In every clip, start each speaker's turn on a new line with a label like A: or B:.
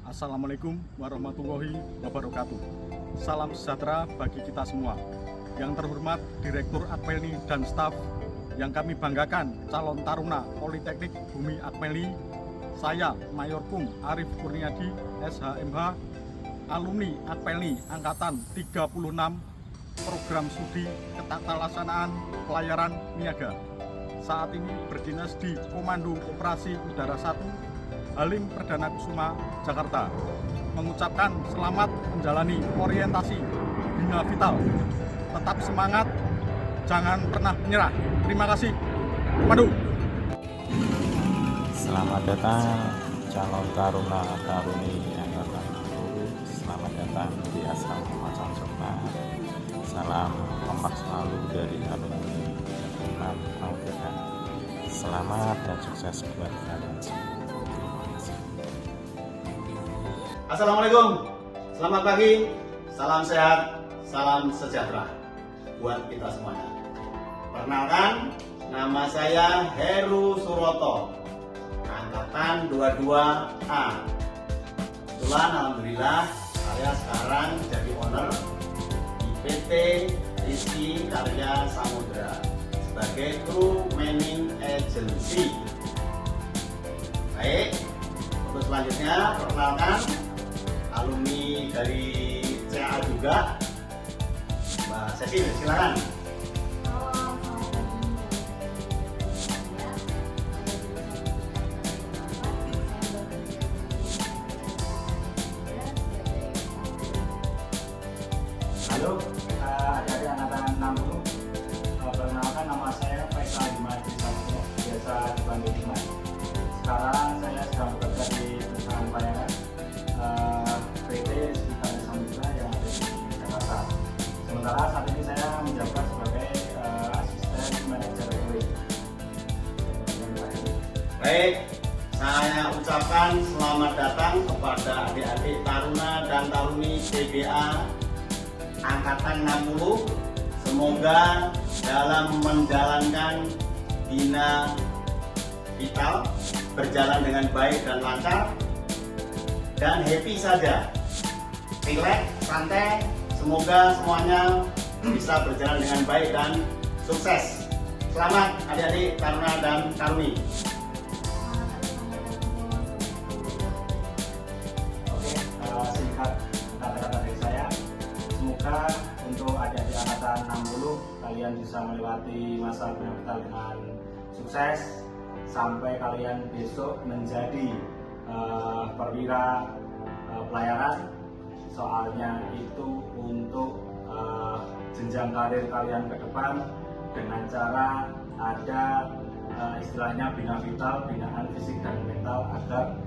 A: Assalamualaikum warahmatullahi wabarakatuh. Salam sejahtera bagi kita semua. Yang terhormat Direktur Akmelni dan staf, yang kami banggakan calon taruna Politeknik Bumi Akmelni, saya Mayor Kum Arif Kurniadi, SHMH, alumni Akmelni Angkatan 36, Program Studi Ketatalaksanaan Pelayaran Niaga. Saat ini berdinas di Komando Operasi Udara 1 Halim Perdana Kusuma, Jakarta. Mengucapkan selamat menjalani orientasi Bina Vital. Tetap semangat, jangan pernah menyerah. Terima kasih. Komando.
B: Selamat datang calon taruna taruni angkatan 10. Selamat datang di asrama Macan Sokna. Salam kompak selalu dari alumni Imam Nautika. Selamat dan sukses buat kalian semua.
C: Assalamualaikum, selamat pagi, salam sehat, salam sejahtera buat kita semuanya. Perkenalkan, nama saya Heru Suroto, Angkatan 22A. Kebetulan alhamdulillah saya sekarang jadi owner di PT Rizky Karya Samudra sebagai Crew Manning Agency. Baik, untuk selanjutnya perkenalkan alumni dari CA juga, Mbak Cecil, silakan.
D: Halo, adik-adik angkatan 60. Perkenalkan, nama saya Faisal Dimadi Sabto, biasa dipanggil Dimas. Sekarang saya sedang bekerja di perusahaan pelayaran PT Rizky Karya Samudra yang ada di Jakarta. Sementara saat ini saya menjabat sebagai asisten manajer proyek.
C: Baik, saya ucapkan selamat datang kepada adik-adik taruna dan taruni PBA Angkatan 60. Semoga dalam menjalankan Bina Vital berjalan dengan baik dan lancar dan happy saja, relax, santai. Semoga semuanya bisa berjalan dengan baik dan sukses. Selamat adik-adik taruna dan taruni.
D: Oke, singkat kata-kata dari saya. Semoga untuk adik-adik angkatan 60 kalian bisa melewati masa Bina Vital dengan sukses sampai kalian besok menjadi perwira pelayaran. Soalnya itu untuk jenjang karir kalian ke depan dengan cara ada istilahnya Bina Vital, binaan fisik dan mental, agar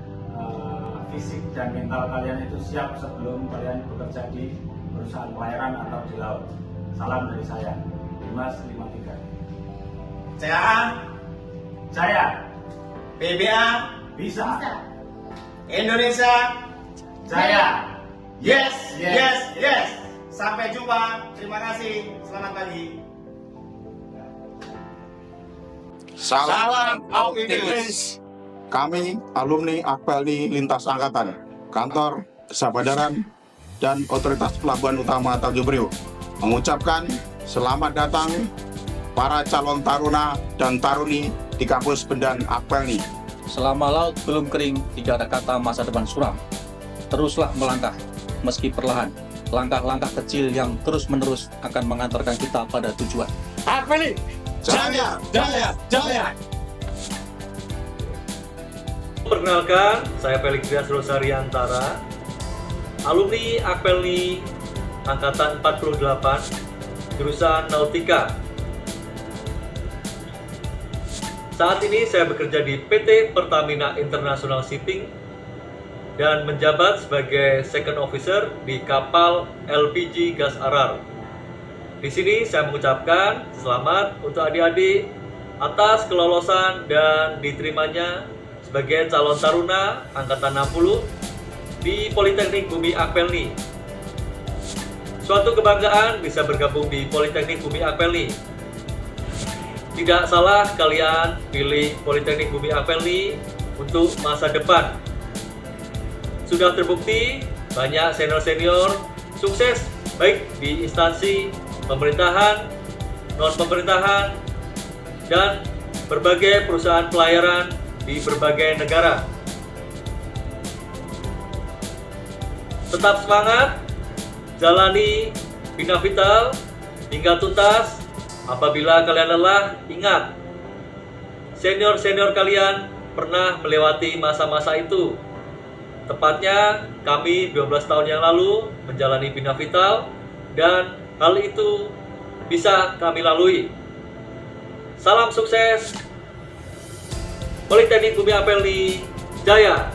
D: fisik dan mental kalian itu siap sebelum kalian bekerja di perusahaan pelayaran atau di laut. Salam dari saya, Dimas 53.
C: CA,
D: Jaya,
C: PBA,
D: bisa.
C: Indonesia,
D: Jaya.
C: yes,
D: Yes.
C: yes, yes. Sampai jumpa. Terima kasih. Selamat pagi.
E: Salam optimis. Kami alumni Akmelni Lintas Angkatan, Kantor Sabadaran dan Otoritas Pelabuhan Utama Tanjung Priok mengucapkan selamat datang para calon taruna dan taruni di kampus Bendan Akmelni.
F: Selama laut belum kering, tidak ada kata masa depan suram. Teruslah melangkah, meski perlahan. Langkah-langkah kecil yang terus-menerus akan mengantarkan kita pada tujuan.
E: Akmelni, jaya, jaya, jaya.
G: Perkenalkan, saya Felix Dias Rosariantara, alumni Akmelni Angkatan 48, jurusan Nautika. Saat ini saya bekerja di PT Pertamina International Shipping dan menjabat sebagai second officer di kapal LPG Gas Arar. Di sini saya mengucapkan selamat untuk adik-adik atas kelolosan dan diterimanya sebagai calon taruna Angkatan 60 di Politeknik Bumi Akmelni. Suatu kebanggaan bisa bergabung di Politeknik Bumi Akmelni. Tidak salah kalian pilih Politeknik Bumi Akmelni untuk masa depan. sudah terbukti banyak senior-senior sukses baik di instansi pemerintahan, non-pemerintahan, dan berbagai perusahaan pelayaran di berbagai negara. Tetap semangat, jalani Bina Vital hingga tuntas. Apabila kalian lelah, ingat, senior-senior kalian pernah melewati masa-masa itu. Tepatnya kami 12 tahun yang lalu menjalani Bina Vital dan hal itu bisa kami lalui. Salam sukses, Politeknik Bumi Apelni Jaya.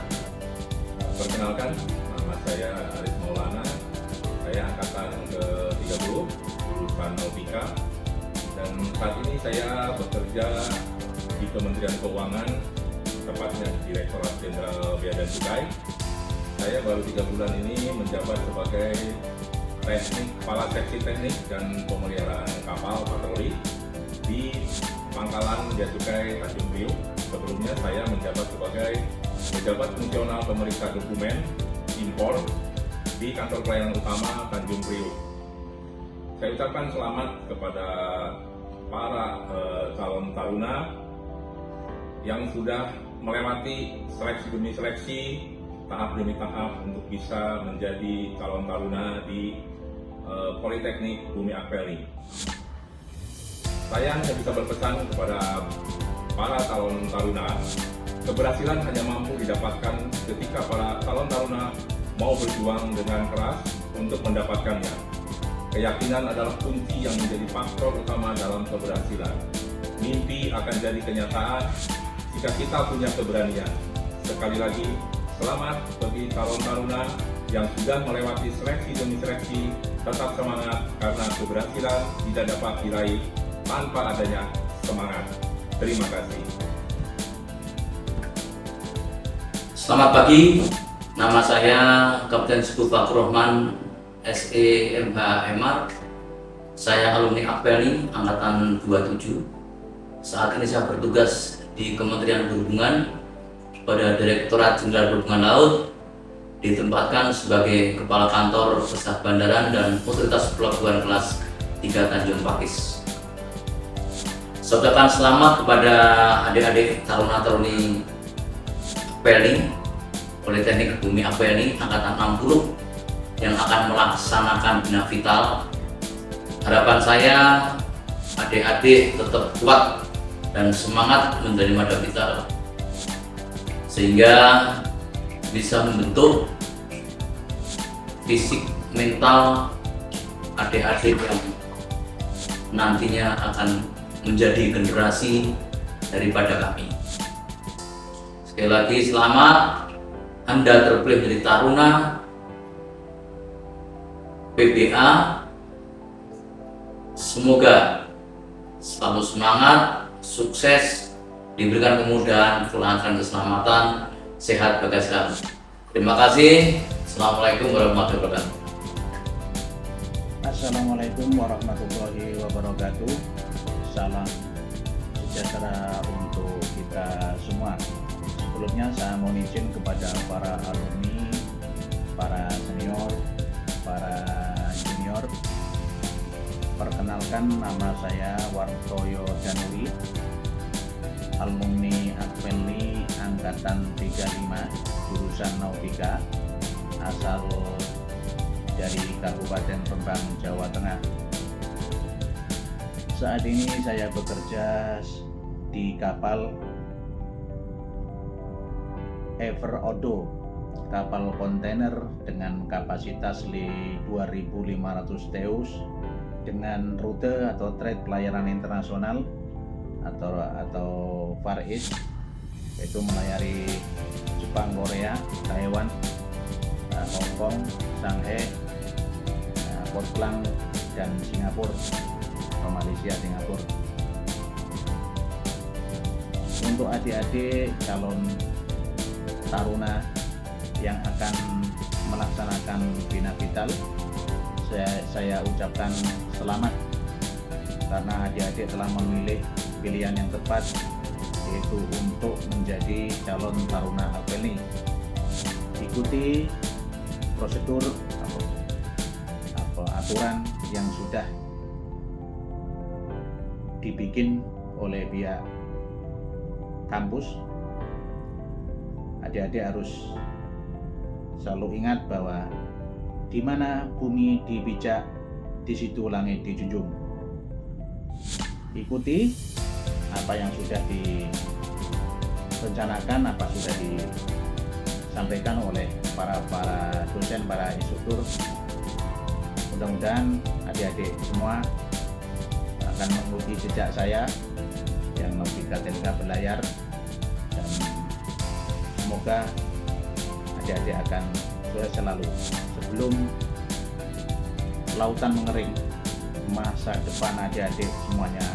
B: Perkenalkan, nama saya Arif Maulana. Saya angkatan ke-30, lulusan Nautika. Dan saat ini saya bekerja di Kementerian Keuangan, tepatnya di Direktorat Jenderal Bea dan Cukai. Saya baru 3 bulan ini menjabat sebagai Kepala Seksi Teknik dan Pemeliharaan Kapal Patroli di Pangkalan Bea Cukai Tanjung Priok. Sebelumnya saya menjabat sebagai pejabat fungsional pemeriksa dokumen impor di Kantor Pelayanan Utama Tanjung Priok. Saya ucapkan selamat kepada para calon taruna yang sudah melewati seleksi demi seleksi, tahap demi tahap untuk bisa menjadi calon taruna di Politeknik Bumi Apelni. Saya hanya bisa berpesan kepada para calon taruna, keberhasilan hanya mampu didapatkan ketika para calon taruna mau berjuang dengan keras untuk mendapatkannya. Keyakinan adalah kunci yang menjadi faktor utama dalam keberhasilan. Mimpi akan jadi kenyataan jika kita punya keberanian. Sekali lagi, selamat bagi calon taruna yang sudah melewati seleksi demi seleksi. Tetap semangat karena keberhasilan tidak dapat diraih tanpa adanya semangat. Terima kasih.
H: Selamat pagi, nama saya Kapten Sekutu Fakhrohman, SE MH MR. Saya alumni Apelni Angkatan 27. Saat ini saya bertugas di Kementerian Perhubungan pada Direktorat Jenderal Perhubungan Laut, ditempatkan sebagai Kepala Kantor Pesawat Bandaran dan Otoritas Pelabuhan kelas 3 Tanjung Pakis. Saya ucapkan selamat kepada adik-adik taruna-taruni Apelni, Politeknik Bumi Apelni Angkatan 60 yang akan melaksanakan Bina Vital. Harapan saya adik-adik tetap kuat dan semangat menerima Bina Vital sehingga bisa membentuk fisik mental adik-adik yang nantinya akan menjadi generasi daripada kami. Sekali lagi selamat, Anda terpilih menjadi taruna PBA. Semoga selalu semangat, sukses, diberikan kemudahan, kelancaran, keselamatan, sehat bagi selalu. Terima kasih. Assalamualaikum warahmatullahi wabarakatuh.
I: Assalamualaikum warahmatullahi wabarakatuh. Salam sejahtera untuk kita semua. Sebelumnya saya mohon izin kepada para alumni, para senior, para junior. Perkenalkan, nama saya Wartoyo Danuri, alumni Apelni Angkatan 35, jurusan Nautika, asal dari Kabupaten Rembang, Jawa Tengah. Saat ini saya bekerja di kapal Ever Odo, kapal kontainer dengan kapasitas 2.500 TEU dengan rute atau trade pelayaran internasional atau Far East, yaitu melayari Jepang, Korea, Taiwan, Hong Kong, Shanghai, Port Klang, dan Singapura, Malaysia, Singapura. Untuk adik-adik calon taruna yang akan melaksanakan Bina Vital, saya ucapkan selamat karena adik-adik telah memilih pilihan yang tepat, yaitu untuk menjadi calon taruna Apelni. ikuti prosedur atau aturan yang sudah dibikin oleh pihak kampus. Adik-adik harus selalu ingat bahwa di mana bumi dipijak, di situ langit dijunjung. Ikuti apa yang sudah direncanakan, apa sudah disampaikan oleh para dosen, para instruktur. Mudah-mudahan adik-adik semua akan mengikuti jejak saya yang Nautika Teknika Berlayar, dan semoga adik-adik akan selalu, sebelum lautan mengering, masa depan adik-adik semuanya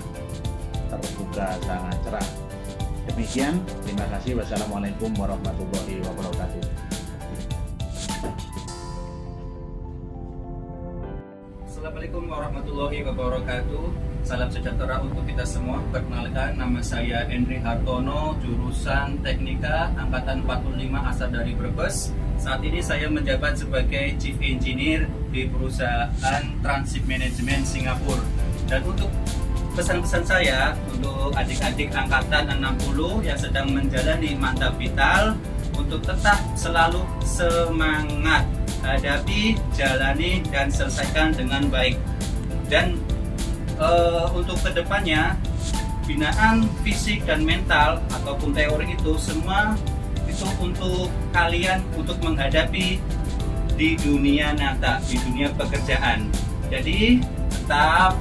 I: terbuka sangat cerah. Demikian, terima kasih. Wassalamualaikum warahmatullahi wabarakatuh.
J: Assalamualaikum warahmatullahi wabarakatuh. Salam sejahtera untuk kita semua. Perkenalkan, nama saya Henry Hartono, jurusan Teknika Angkatan 45 asal dari Brebes. Saat ini saya menjabat sebagai Chief Engineer di perusahaan Transit Management Singapura. Dan untuk pesan-pesan saya untuk adik-adik Angkatan 60 yang sedang menjalani mantap vital, untuk tetap selalu semangat, hadapi, jalani, dan selesaikan dengan baik. Dan untuk kedepannya, binaan fisik dan mental ataupun teori itu semua itu untuk kalian untuk menghadapi di dunia nyata, di dunia pekerjaan. Jadi tetap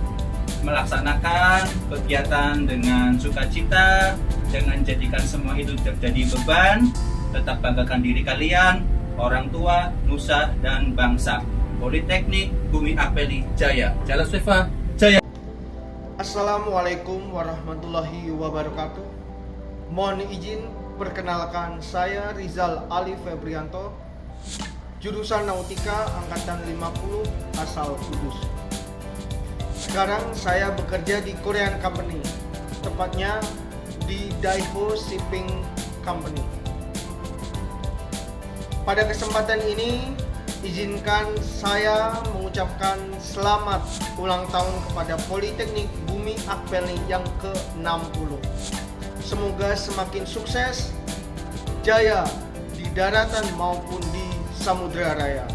J: melaksanakan kegiatan dengan sukacita, jangan jadikan semua itu jadi beban. Tetap banggakan diri kalian, orang tua, nusa, dan bangsa. Politeknik Bumi Akpelni Jaya. Jala Sweva Jaya.
K: Assalamualaikum warahmatullahi wabarakatuh. Mohon izin perkenalkan, saya Rizal Ali Febrianto, jurusan Nautika Angkatan 50 asal Kudus. Sekarang saya bekerja di Korean Company, tepatnya di Daeho Shipping Company. Pada kesempatan ini, izinkan saya mengucapkan selamat ulang tahun kepada Politeknik Bumi Akpelni yang ke-60. Semoga semakin sukses, jaya di daratan maupun di samudera raya.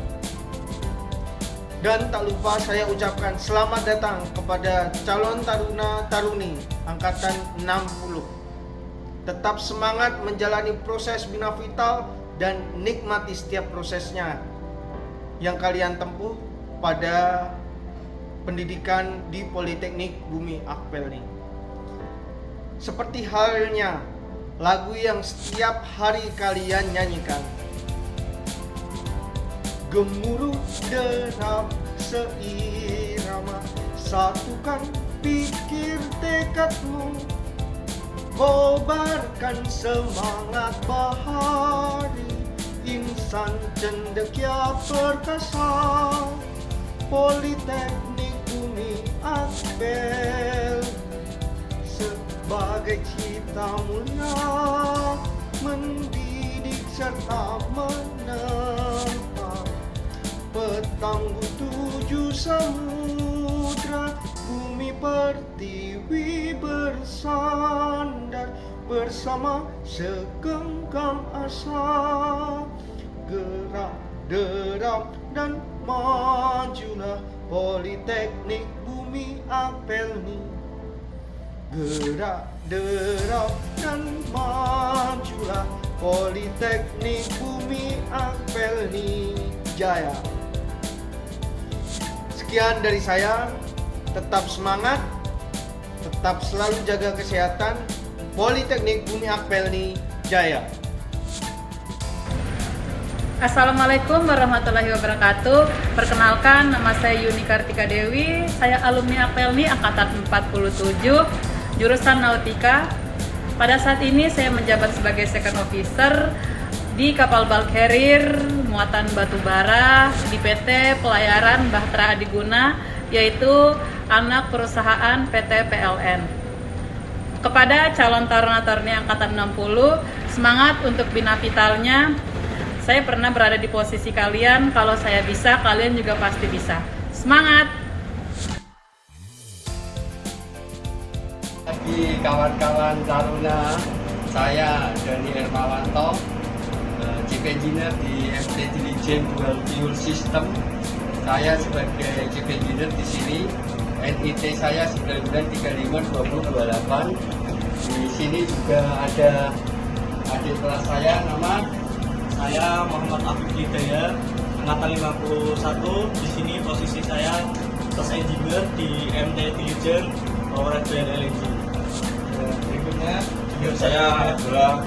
K: Dan tak lupa saya ucapkan selamat datang kepada calon taruna-taruni Angkatan 60. Tetap semangat menjalani proses bina vital dan nikmati setiap prosesnya yang kalian tempuh pada pendidikan di Politeknik Bumi Akpelni. Seperti halnya lagu yang setiap hari kalian nyanyikan, gemuruh derap seirama, satukan pikir tekadmu, kobarkan semangat bahari, insan cendekia perkasa. Politeknik Bumi Akpelni sebagai cita mulia, mendidik serta menempa petangguh 7 samudra, bumi pertiwi bersandar bersama segenggam asa. Gerak, derap, dan majulah Politeknik Bumi Akpelni. Gerak, derap, dan majulah Politeknik Bumi Akpelni Jaya. Sekian dari saya. Tetap semangat, tetap selalu jaga kesehatan. Politeknik Bumi Akpelni Jaya.
L: Assalamualaikum warahmatullahi wabarakatuh. Perkenalkan, nama saya Yuni Kartika Dewi. Saya alumni Akpelni Angkatan 47, jurusan Nautika. Pada saat ini saya menjabat sebagai second officer di kapal bulk carrier muatan batu bara di PT Pelayaran Bahtera Adiguna, yaitu anak perusahaan PT PLN. Kepada calon taruna-taruni Angkatan 60, semangat untuk bina vitalnya. Saya pernah berada di posisi kalian. Kalau saya bisa, kalian juga pasti bisa. Semangat!
M: Bagi kawan-kawan Taruna, saya Dani Hermawanto, Chief Engineer di MT Diligent Dual Fuel System. Saya sebagai Chief Engineer di sini. NIT saya 99352028. Di sini juga ada adik kelas saya, nama
N: saya Muhammad Afif Hidayat, angkatan 51. Di sini posisi saya Test Engineer di MT Diligent Power LNG.
M: Berikutnya
N: Saya adalah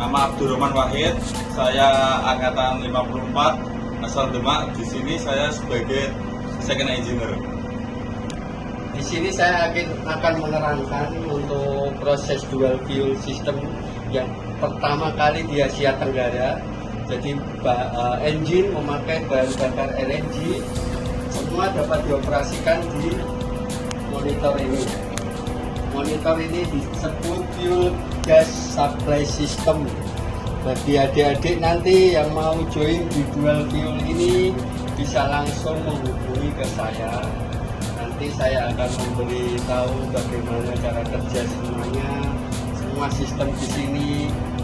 N: nama Abdurrahman Wahid. Saya angkatan 54 asal Demak. Di sini saya sebagai Second Engineer.
M: Di sini saya akan menerangkan untuk proses dual fuel system yang pertama kali di Asia Tenggara. Jadi engine memakai bahan bakar LNG, semua dapat dioperasikan di monitor ini. Monitor ini disebut fuel gas supply system. Bagi adik-adik nanti yang mau join di dual fuel ini bisa langsung menghubungi ke saya. Nanti saya akan memberitahu bagaimana cara kerja semuanya, semua sistem di sini.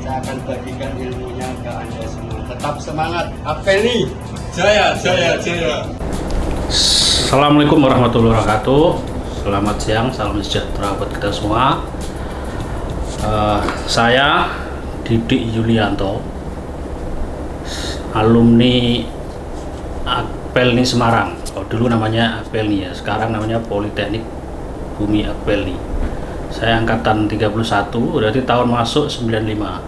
M: Saya akan bagikan ilmunya ke Anda semua. Tetap semangat, Apelni! Jaya, jaya, jaya!
O: Assalamualaikum warahmatullahi wabarakatuh. Selamat siang, salam sejahtera buat kita semua. Saya Didik Yulianto, alumni Akpelni Semarang. Oh, dulu namanya Akpelni ya, sekarang namanya Politeknik Bumi Akpelni. Saya angkatan 31, berarti tahun masuk 95.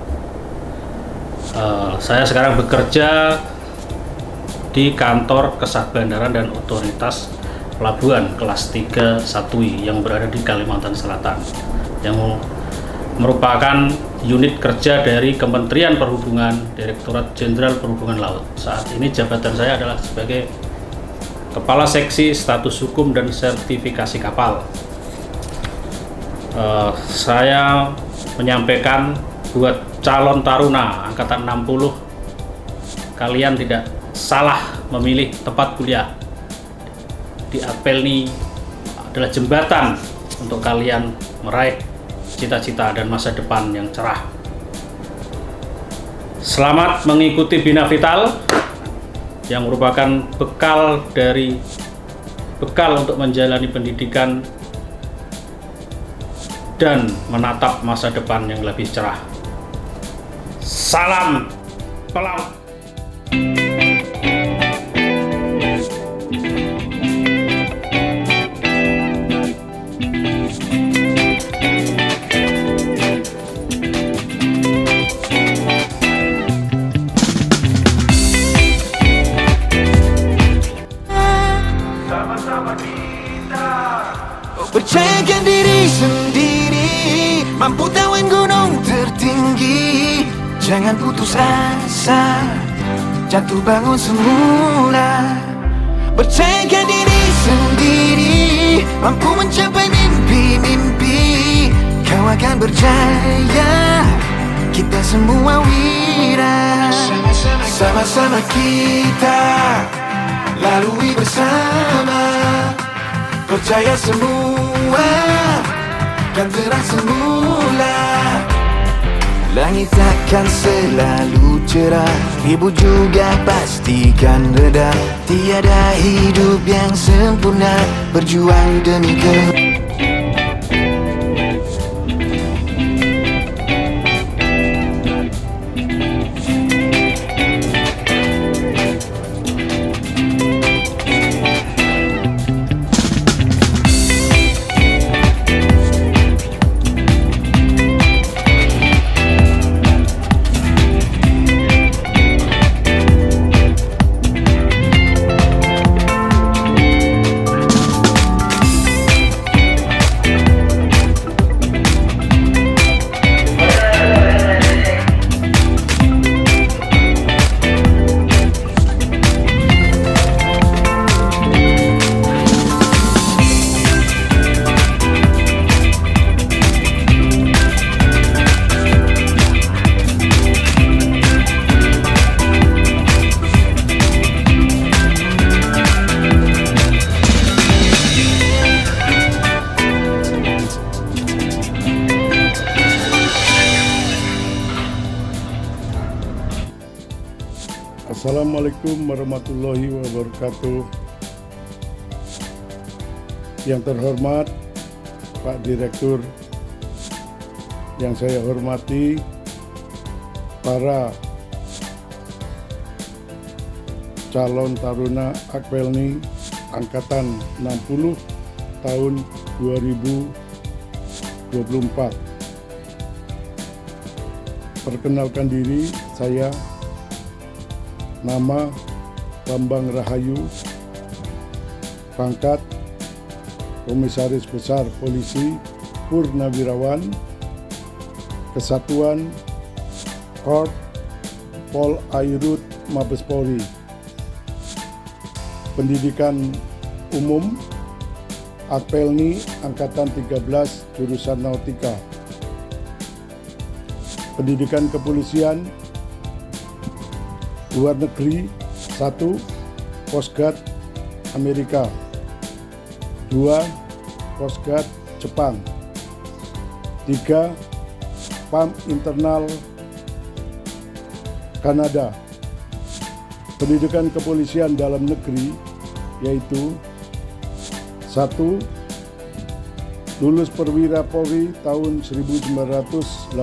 O: Saya sekarang bekerja di kantor Kesah Bandaran dan Otoritas Pelabuhan kelas 3 Satui yang berada di Kalimantan Selatan, yang merupakan unit kerja dari Kementerian Perhubungan, Direktorat Jenderal Perhubungan Laut. Saat ini jabatan saya adalah sebagai Kepala Seksi Status Hukum dan Sertifikasi Kapal. Saya menyampaikan buat calon taruna angkatan 60, kalian tidak salah memilih tempat kuliah. Di Akpelni adalah jembatan untuk kalian meraih cita-cita dan masa depan yang cerah. Selamat mengikuti Bina Vital yang merupakan bekal untuk menjalani pendidikan dan menatap masa depan yang lebih cerah. Salam pelaut.
P: Percayakan diri sendiri, mampu tawan gunung tertinggi. Jangan putus asa, jatuh bangun semula. Percayakan diri sendiri, mampu mencapai mimpi-mimpi. Kau akan berjaya, kita semua wira. Sama-sama kita lalui bersama. Percaya semua kan terang semula. Langit takkan selalu cerah, ibu juga pastikan reda. Tiada hidup yang sempurna, berjuang demi
Q: Assalamualaikum warahmatullahi wabarakatuh. Yang terhormat Pak Direktur, yang saya hormati para calon taruna Akpelni Angkatan 60 tahun 2024. Perkenalkan diri, saya nama Bambang Rahayu, pangkat Komisaris Besar Polisi Purnawirawan, Kesatuan Korp Pol Airut Mabes Polri. Pendidikan umum Akpelni Angkatan 13 jurusan Nautika. Pendidikan kepolisian luar negeri 1. Coast Guard Amerika, 2. Coast Guard Jepang, 3. PAM internal Kanada. Pendidikan kepolisian dalam negeri yaitu 1. Lulus perwira Polri tahun 1982.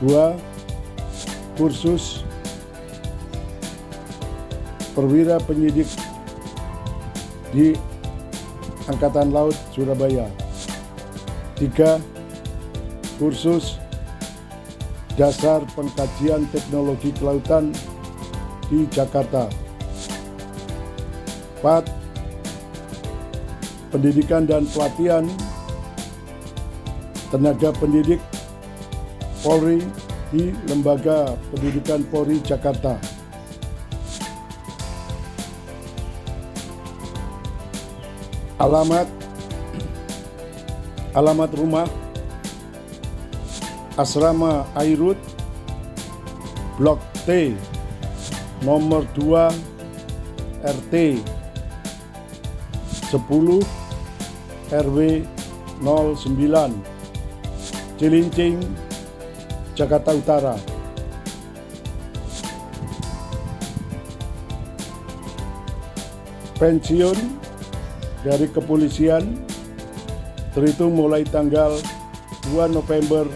Q: 2. Kursus perwira penyidik di Angkatan Laut Surabaya. 3. Kursus dasar pengkajian teknologi kelautan di Jakarta. 4. Pendidikan dan pelatihan tenaga pendidik Polri di Lembaga Pendidikan Polri Jakarta. Alamat rumah Asrama Airut, Blok T, nomor 2, RT 10, RW 09, Cilincing, Jakarta Utara. Pensiun dari kepolisian terhitung mulai tanggal 2 November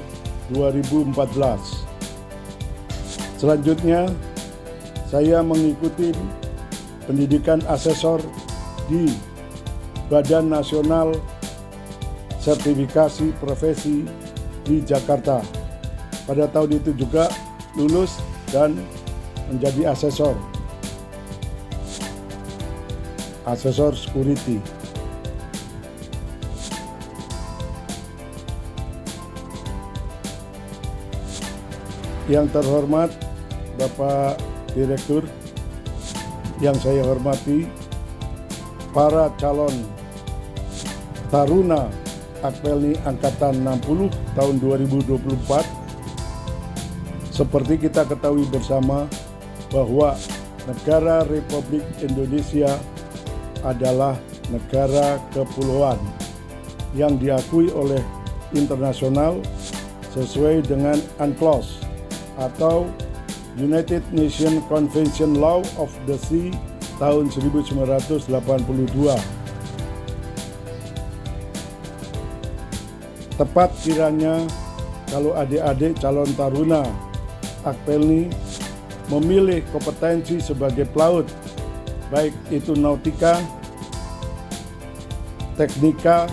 Q: 2014. Selanjutnya, saya mengikuti pendidikan asesor di Badan Nasional Sertifikasi Profesi di Jakarta. Pada tahun itu juga lulus dan menjadi asesor security. Yang terhormat Bapak Direktur, yang saya hormati para calon taruna Akpelni Angkatan 60 tahun 2024. Seperti kita ketahui bersama bahwa negara Republik Indonesia adalah negara kepulauan yang diakui oleh internasional sesuai dengan UNCLOS atau United Nations Convention Law of the Sea tahun 1982. Tepat kiranya kalau adik-adik calon taruna Akpelni memilih kompetensi sebagai pelaut, baik itu nautika, teknika,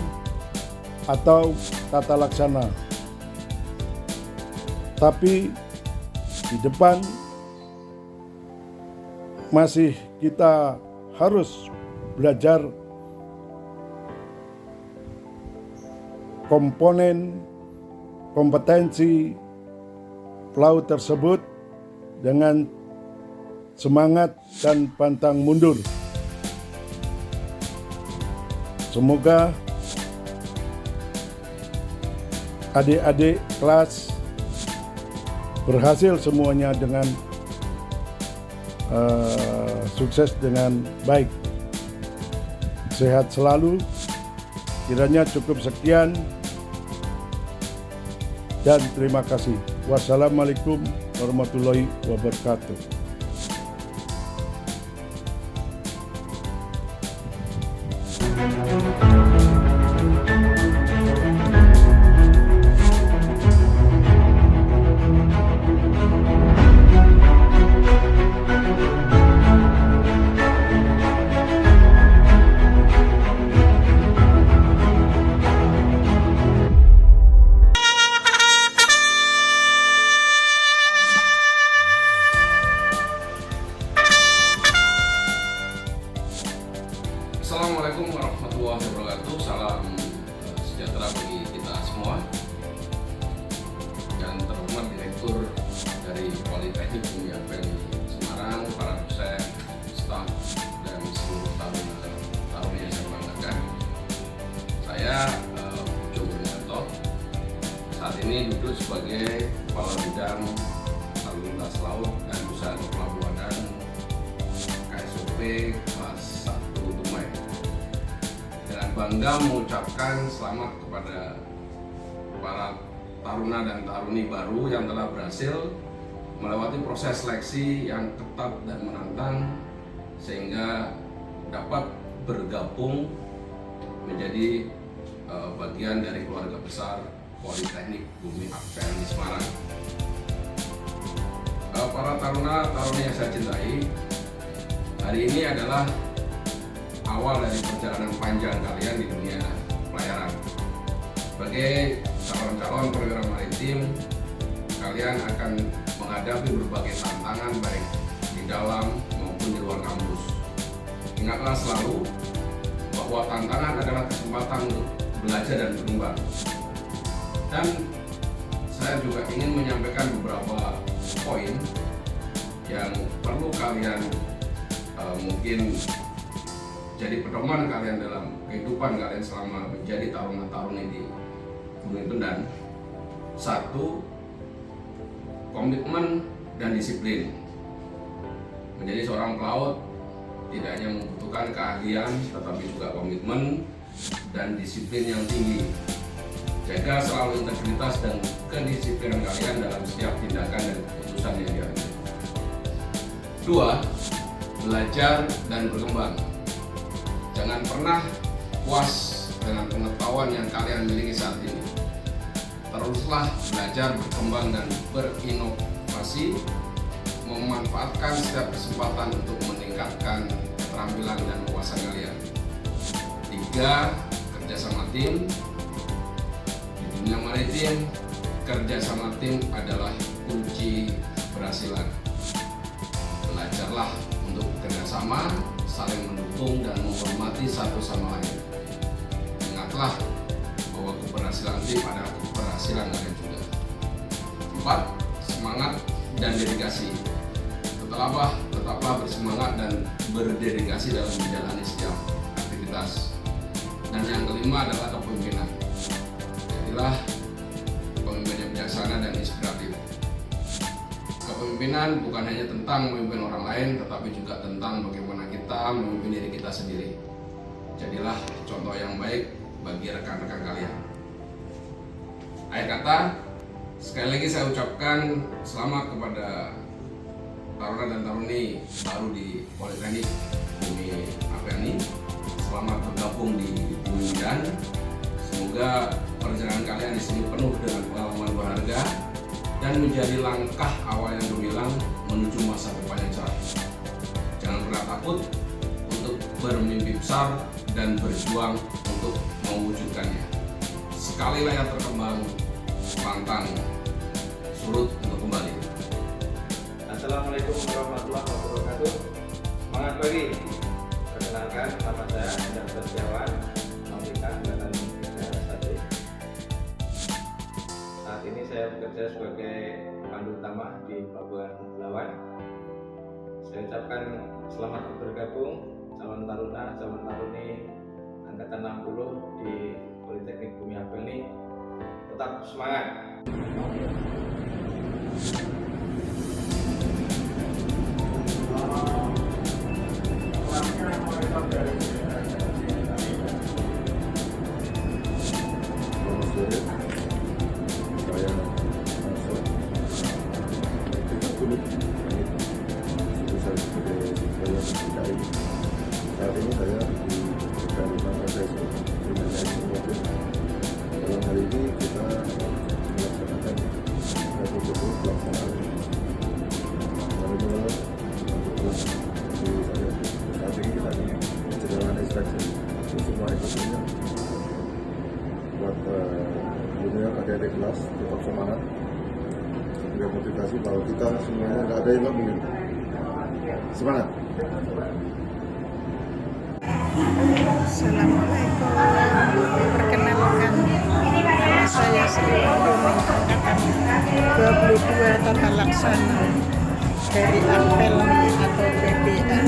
Q: atau tata laksana. Tapi di depan masih kita harus belajar komponen kompetensi pelaut tersebut dengan semangat dan pantang mundur. Semoga adik-adik kelas berhasil semuanya dengan sukses dengan baik. Sehat selalu. Kiranya cukup sekian dan terima kasih. Wassalamualaikum warahmatullahi wabarakatuh.
R: Assalamualaikum warahmatullahi wabarakatuh. Salam sejahtera bagi kita semua. Yang terhormat Direktur dari Politeknik Bumi Apelni Semarang, para dosen, staf, dan seluruh taruna yang saya banggakan. Saya Pujo Bunianto. Saat ini duduk sebagai Kepala Bidang Lalu Lintas Laut dan Usaha Pelabuhan KSOP kelas 1 Dumai. Dengan bangga mengucapkan selamat kepada para taruna dan taruni baru yang telah berhasil melewati proses seleksi yang ketat dan menantang sehingga dapat bergabung menjadi bagian dari keluarga besar Politeknik Bumi Apelni Semarang. Para taruna-taruni yang saya cintai, hari ini adalah awal dari perjalanan panjang kalian di dunia pelayaran. Sebagai calon-calon perwira maritim, kalian akan menghadapi berbagai tantangan baik di dalam maupun di luar kampus. Ingatlah selalu bahwa tantangan adalah kesempatan untuk belajar dan berkembang. Dan saya juga ingin menyampaikan beberapa poin yang perlu kalian mungkin jadi pedoman kalian dalam kehidupan kalian selama menjadi taruna-taruni di Bumi Pendan. 1. Komitmen dan disiplin. Menjadi seorang pelaut tidak hanya membutuhkan keahlian, tetapi juga komitmen dan disiplin yang tinggi. Jaga selalu integritas dan kedisiplinan kalian dalam setiap tindakan dan keputusan yang diambil. 2. Belajar dan berkembang. Jangan pernah puas dengan pengetahuan yang kalian miliki saat ini. Teruslah belajar, berkembang, dan berinovasi, memanfaatkan setiap kesempatan untuk meningkatkan keterampilan dan wawasan kalian. 3. Kerjasama tim. Di dunia maritim, kerjasama tim adalah kunci keberhasilan. Belajarlah untuk kerjasama, saling mendukung dan menghormati satu sama lain. Ingatlah bahwa keberhasilan tim adalah keberhasilan kalian juga. 4. Semangat dan dedikasi. Tetaplah bersemangat dan berdedikasi dalam menjalani setiap aktivitas. Dan yang kelima adalah kepemimpinan. Jadilah pemimpin yang bijaksana dan inspiratif. Kepemimpinan bukan hanya tentang memimpin orang lain, tetapi juga tentang bagaimana kita memimpin diri kita sendiri. Jadilah contoh yang baik bagi rekan-rekan kalian. Akhir kata, sekali lagi saya ucapkan selamat kepada taruna dan taruni baru di Politeknik Bumi Apelni. Selamat bergabung di Bumi Pendan. Semoga perjalanan kalian di sini penuh dengan pengalaman berharga dan menjadi langkah awal yang gemilang menuju masa depan yang cerah. Jangan pernah takut untuk bermimpi besar dan berjuang untuk mewujudkannya. Sekali layar terkembang, pantang surut untuk kembali.
D: Assalamualaikum warahmatullahi wabarakatuh. Semangat pagi. Perkenalkan, nama saya Endar Setiawan, Nautika Angkatan 1. Saat ini saya bekerja sebagai pandu utama di Pelabuhan Belawan. Saya ucapkan selamat bergabung calon taruna, calon taruni Angkatan 60 di Politeknik Bumi Apelni. Tetap semangat.
Q: saya dari FSU dalam hal ini kita melaksanakan protokol pelaksanaan saat ini kita menjalankan inspeksi untuk semua equipmentnya buat dunia adik-adik kelas tetap semangat, memberi motivasi bahwa kita semuanya nggak ada yang nggak mungkin. Semangat.
S: Assalamualaikum. Perkenalkan, nama saya Sri Wahyuni, angkatan 22 tata laksana dari Apelni atau PPA.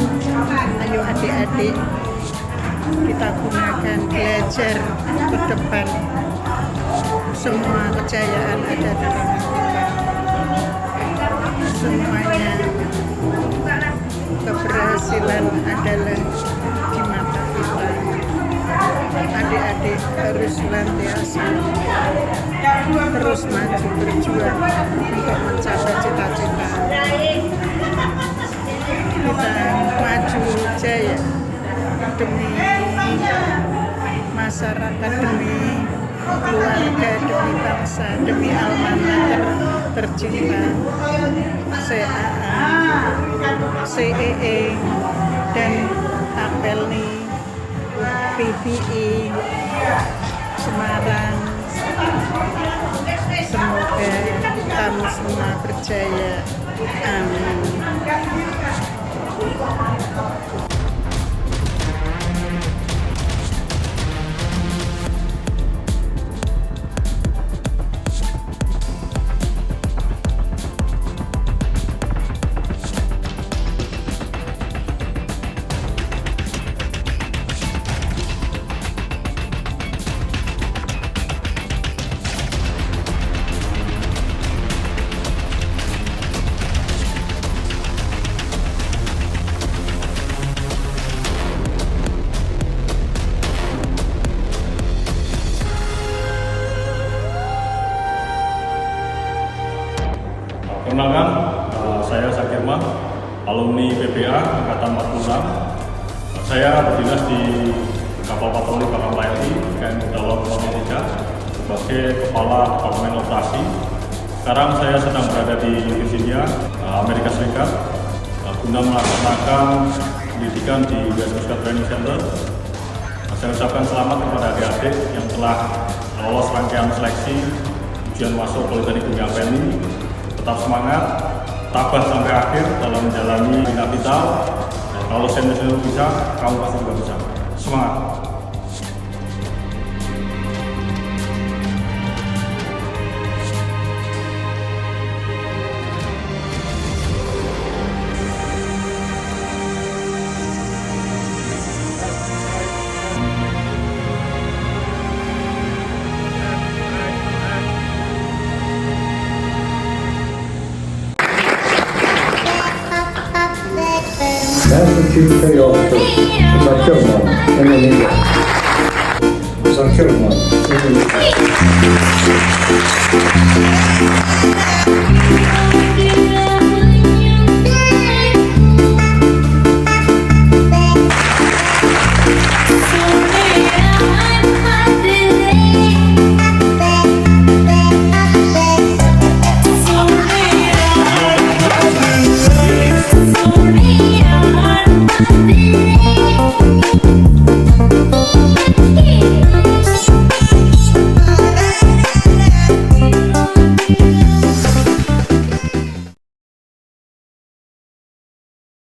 S: Ayo adik-adik, kita gunakan belajar ke depan. Semua kejayaan ada di tangan kita. Semuanya keberhasilan adalah di mata kita. Adik-adik harus senantiasa terus maju berjuang untuk mencapai cita-cita. Kita maju jaya demi masyarakat, demi keluarga, demi bangsa, demi alma mater tercinta CAA, CEE, dan Apelni, PBI, Semarang. Semoga kami semua berjaya. Amin.
A: Perkenalkan, saya Sakirma, alumni PPA Angkatan 46. Saya berdinas di kapal patroli Bakal Layani KM Dalam 3 sebagai Kepala Departemen Operasi. Sekarang saya sedang berada di Virginia, Amerika Serikat, guna melaksanakan pendidikan di US Coast Guard Training Center. Saya ucapkan selamat kepada adik-adik yang telah lolos rangkaian seleksi ujian masuk Politeknik Bumi Apelni. Tetap semangat, tabah sampai akhir dalam menjalani bina vital. Kalau senior bisa, kamu pasti juga bisa. Semangat!
Q: Dan mencintai waktu Sakirman Indonesia. Sakirman Indonesia.